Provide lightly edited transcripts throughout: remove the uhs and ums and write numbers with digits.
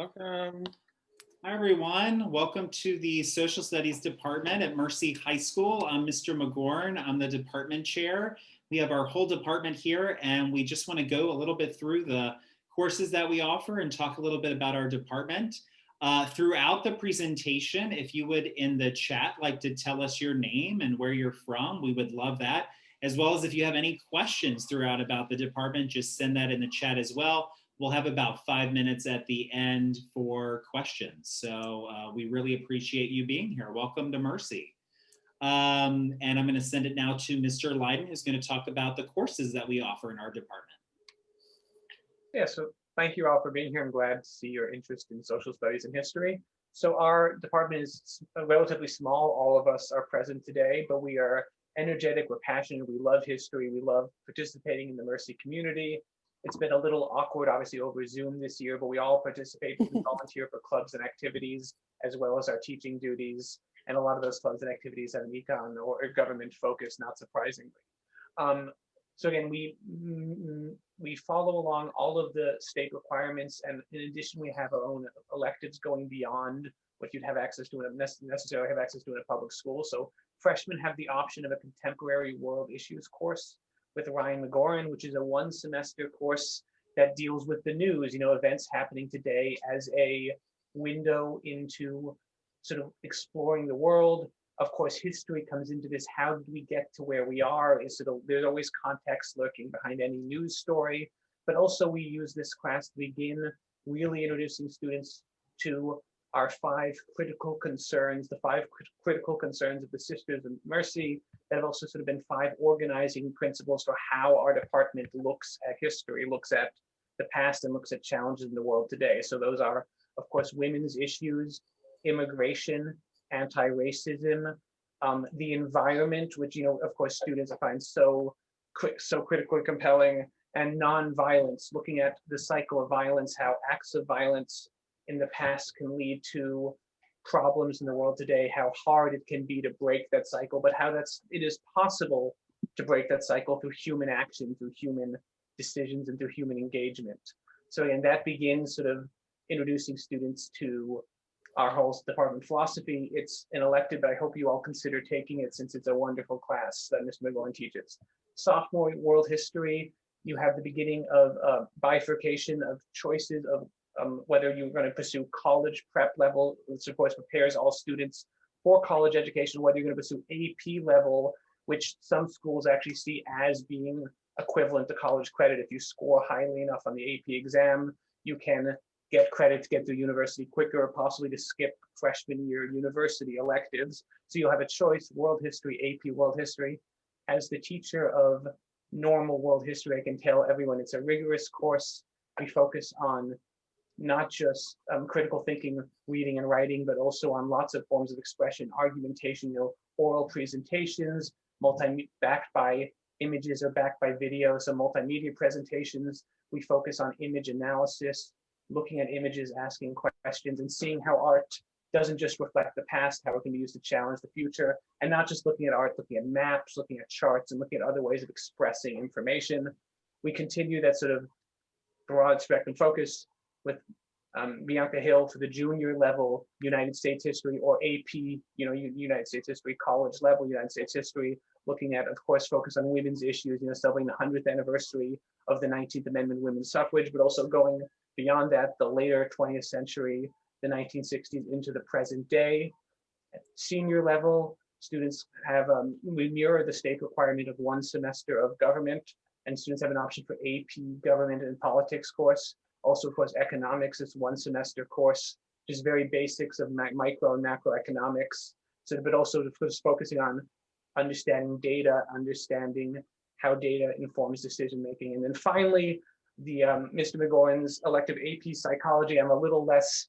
Welcome. Hi, everyone. Welcome to the Social Studies Department at Mercy High School. I'm Mr. McGorn. I'm the department chair. We have our whole department here, and we just want to go a little bit through the courses that we offer and talk a little bit about our department. Throughout the presentation, if you would in the chat like to tell us your name and where you're from, we would love that. As well as if you have any questions throughout about the department, just send that in the chat as well. We'll have about 5 minutes at the end for questions. So we really appreciate you being here. Welcome to Mercy. And I'm going to send it now to Mr. Leiden, who's going to talk about the courses that we offer in our department. Yeah, so thank you all for being here. I'm glad to see your interest in social studies and history. So our department is relatively small. All of us are present today, but we are energetic, we're passionate, we love history, we love participating in the Mercy community. It's been a little awkward, obviously, over Zoom this year, but we all participate and volunteer for clubs and activities, as well as our teaching duties. And a lot of those clubs and activities have an econ or government focus, not surprisingly. So again, we follow along all of the state requirements, and in addition, we have our own electives going beyond what you'd have access to and necessarily have access to in a public school. So freshmen have the option of a contemporary world issues course with Ryan McGorn, which is a 1-semester course that deals with the news, events happening today as a window into sort of exploring the world. Of course, history comes into this. How did we get to where we are? There's always context lurking behind any news story, but also we use this class to begin really introducing students to our 5 critical concerns, the 5 critical concerns of the Sisters of Mercy that have also sort of been 5 organizing principles for how our department looks at history, looks at the past, and looks at challenges in the world today. So those are, of course, women's issues, immigration, anti-racism, the environment, which, of course, students find so critically compelling, and non-violence, looking at the cycle of violence, how acts of violence in the past can lead to problems in the world today, how hard it can be to break that cycle, but how it is possible to break that cycle through human action, through human decisions, and through human engagement. So again, that begins sort of introducing students to our whole department philosophy. It's an elective, but I hope you all consider taking it since it's a wonderful class that Ms. McGorn teaches. Sophomore world history, you have the beginning of bifurcation of choices of whether you're going to pursue college prep level, which of course prepares all students for college education, whether you're going to pursue AP level, which some schools actually see as being equivalent to college credit. If you score highly enough on the AP exam, you can get credit to get through university quicker, or possibly to skip freshman year university electives. So you'll have a choice, world history, AP world history. As the teacher of normal world history, I can tell everyone it's a rigorous course. We focus on not just critical thinking, reading and writing, but also on lots of forms of expression, argumentation, oral presentations, backed by images or backed by video, so multimedia presentations. We focus on image analysis, looking at images, asking questions, and seeing how art doesn't just reflect the past, how it can be used to challenge the future, and not just looking at art, looking at maps, looking at charts, and looking at other ways of expressing information. We continue that sort of broad spectrum focus with Bianca Hill for the junior level United States history, or AP, United States history, college level United States history, looking at, of course, focus on women's issues, celebrating the 100th anniversary of the 19th Amendment women's suffrage, but also going beyond that, the later 20th century, the 1960s into the present day. At senior level, students have, we mirror the state requirement of 1 semester of government, and students have an option for AP government and politics course. Also, of course, economics is 1 semester course, just very basics of micro and macroeconomics. So, but also just focusing on understanding data, understanding how data informs decision making. And then finally, the Mr. McGorn's elective AP psychology. I'm a little less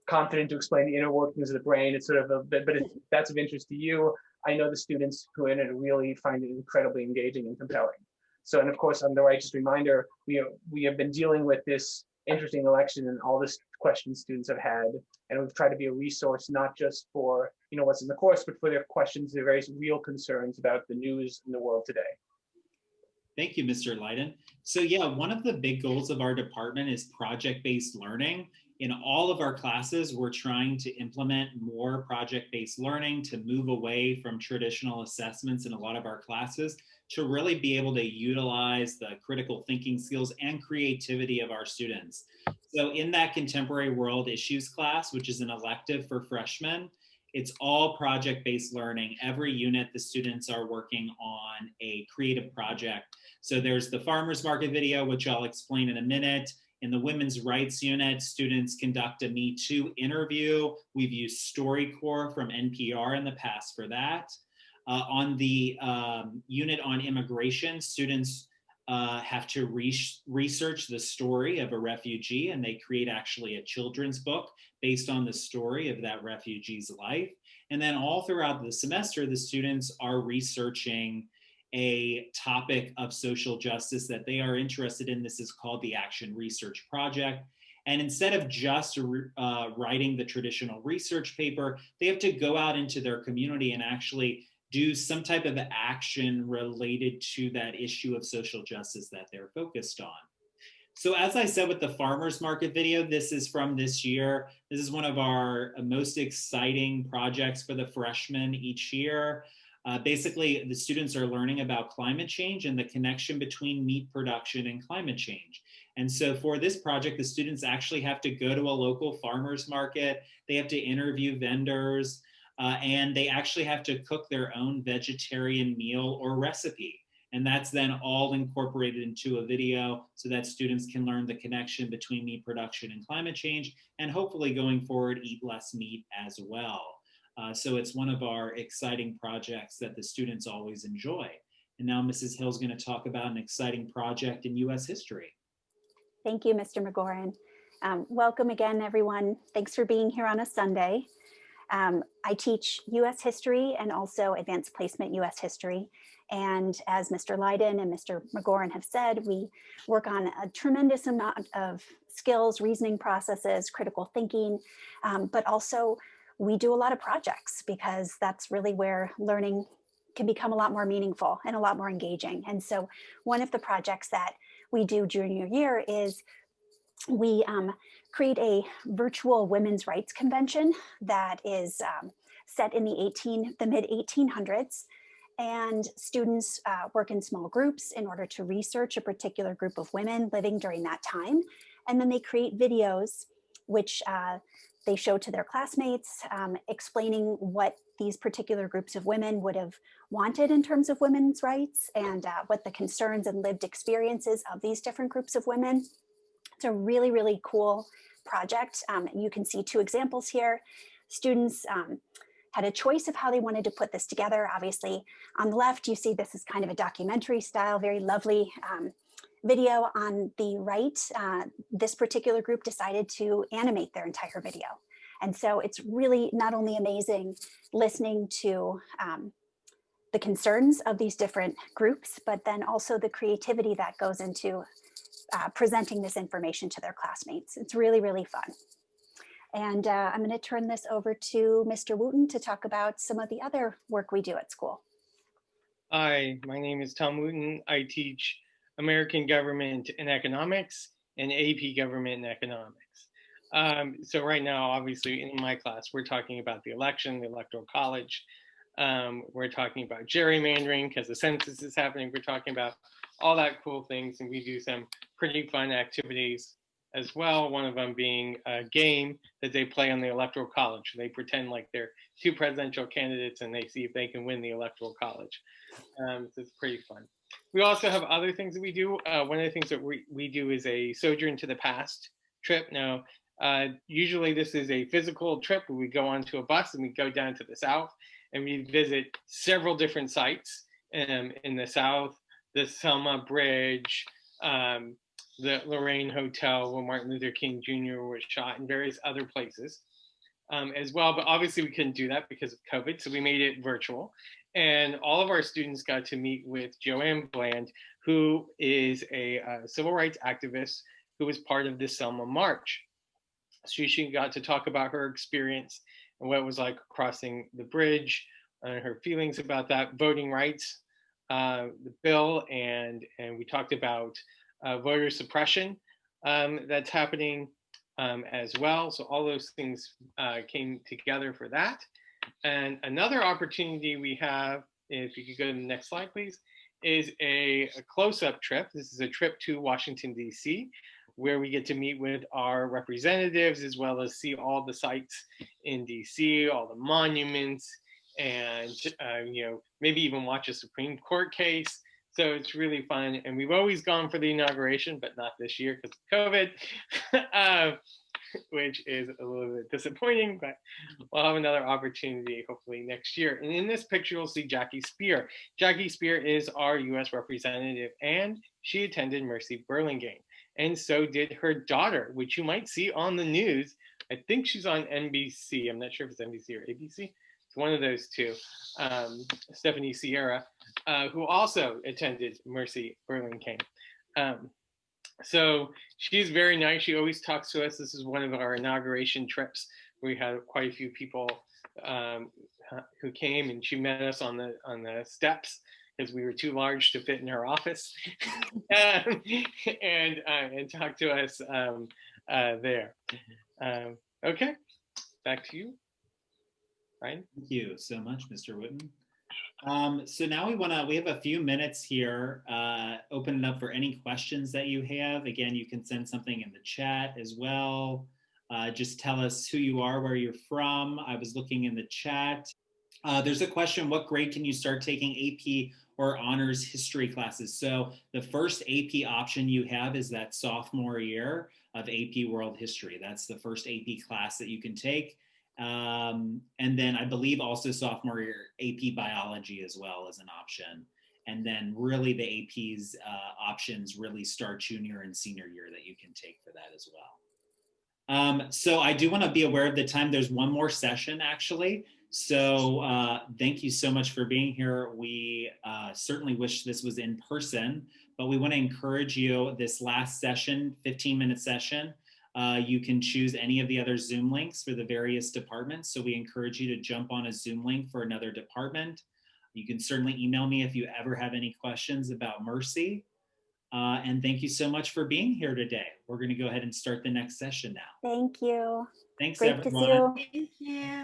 confident to explain the inner workings of the brain. It's sort of a bit, but if that's of interest to you, I know the students who are in it really find it incredibly engaging and compelling. So, and of course, on the righteous reminder, we have been dealing with this interesting election and all this questions students have had, and we've tried to be a resource not just for what's in the course, but for their questions, their very real concerns about the news in the world today. Thank you, Mr. Leiden. So yeah, one of the big goals of our department is project-based learning. In all of our classes, we're trying to implement more project-based learning to move away from traditional assessments in a lot of our classes to really be able to utilize the critical thinking skills and creativity of our students. So in that contemporary world issues class, which is an elective for freshmen, it's all project-based learning. Every unit, the students are working on a creative project. So there's the farmers market video, which I'll explain in a minute. In the women's rights unit, students conduct a Me Too interview. We've used StoryCorps from NPR in the past for that. On the unit on immigration, students have to research the story of a refugee, and they create actually a children's book based on the story of that refugee's life. And then all throughout the semester, the students are researching a topic of social justice that they are interested in. This is called the Action Research Project. And instead of just writing the traditional research paper, they have to go out into their community and actually do some type of action related to that issue of social justice that they're focused on. So as I said with the farmers market video, this is from this year. This is one of our most exciting projects for the freshmen each year. Basically, the students are learning about climate change and the connection between meat production and climate change. And so for this project, the students actually have to go to a local farmers market. They have to interview vendors, and they actually have to cook their own vegetarian meal or recipe. And that's then all incorporated into a video so that students can learn the connection between meat production and climate change, and hopefully going forward, eat less meat as well. So it's one of our exciting projects that the students always enjoy. And now Mrs. Hill's going to talk about an exciting project in US history. Thank you, Mr. McGoran. Welcome again, everyone. Thanks for being here on a Sunday. I teach US history and also advanced placement US history. And as Mr. Leiden and Mr. McGoran have said, we work on a tremendous amount of skills, reasoning processes, critical thinking, but also we do a lot of projects because that's really where learning can become a lot more meaningful and a lot more engaging. And so one of the projects that we do junior year is we create a virtual women's rights convention that is set in the mid 1800s. And students work in small groups in order to research a particular group of women living during that time. And then they create videos which they show to their classmates, explaining what these particular groups of women would have wanted in terms of women's rights and what the concerns and lived experiences of these different groups of women. It's a really, really cool project. You can see two examples here. Students had a choice of how they wanted to put this together. Obviously, on the left, you see this is kind of a documentary style, very lovely video. On the right, this particular group decided to animate their entire video. And so it's really not only amazing listening to the concerns of these different groups, but then also the creativity that goes into presenting this information to their classmates. It's really, really fun. And I'm going to turn this over to Mr. Wooten to talk about some of the other work we do at school. Hi, my name is Tom Wooten. I teach American Government and Economics and AP Government and Economics. So right now, obviously in my class, we're talking about the election, the Electoral College. We're talking about gerrymandering because the census is happening. We're talking about all that cool things, and we do some pretty fun activities as well. One of them being a game that they play on the Electoral College. They pretend like they're two presidential candidates and they see if they can win the Electoral College. So it's pretty fun. We also have other things that we do. One of the things that we do is a sojourn to the past trip. Now, usually this is a physical trip where we go onto a bus and we go down to the South and we visit several different sites in the South, the Selma Bridge, the Lorraine Hotel where Martin Luther King Jr. was shot, and various other places as well. But obviously we couldn't do that because of COVID, so we made it virtual. And all of our students got to meet with Joanne Bland, who is a civil rights activist who was part of the Selma March. So she got to talk about her experience and what it was like crossing the bridge and her feelings about that, voting rights the bill, and we talked about voter suppression that's happening as well. So all those things came together for that. And another opportunity we have, if you could go to the next slide, please, is a close-up trip. This is a trip to Washington, D.C., where we get to meet with our representatives as well as see all the sites in D.C., all the monuments, and maybe even watch a Supreme Court case. So it's really fun. And we've always gone for the inauguration, but not this year because of COVID. Which is a little bit disappointing, but we'll have another opportunity hopefully next year. And in this picture, you'll see Jackie Spear. Jackie Spear is our US representative, and she attended Mercy Burlingame. And so did her daughter, which you might see on the news. I think she's on NBC. I'm not sure if it's NBC or ABC. It's one of those two. Stephanie Sierra, who also attended Mercy Burlingame. So she's very nice. She always talks to us. This is one of our inauguration trips. We had quite a few people who came, and she met us on the steps because we were too large to fit in her office, and talk to us there. Okay, back to you, Ryan. Thank you so much, Mr. Witten. So now we have a few minutes here, open it up for any questions that you have. Again, you can send something in the chat as well. Just tell us who you are, where you're from. I was looking in the chat. There's a question, what grade can you start taking AP or honors history classes? So the first AP option you have is that sophomore year of AP World History. That's the first AP class that you can take. And then I believe also sophomore year AP biology as well as an option. And then really the AP's options really start junior and senior year that you can take for that as well. So I do want to be aware of the time. There's one more session actually. So thank you so much for being here. We certainly wish this was in person, but we want to encourage you this last session, 15-minute session. You can choose any of the other Zoom links for the various departments. So we encourage you to jump on a Zoom link for another department. You can certainly email me if you ever have any questions about Mercy. And thank you so much for being here today. We're going to go ahead and start the next session now. Thank you. Thanks, Great everyone. to see you. Thank you.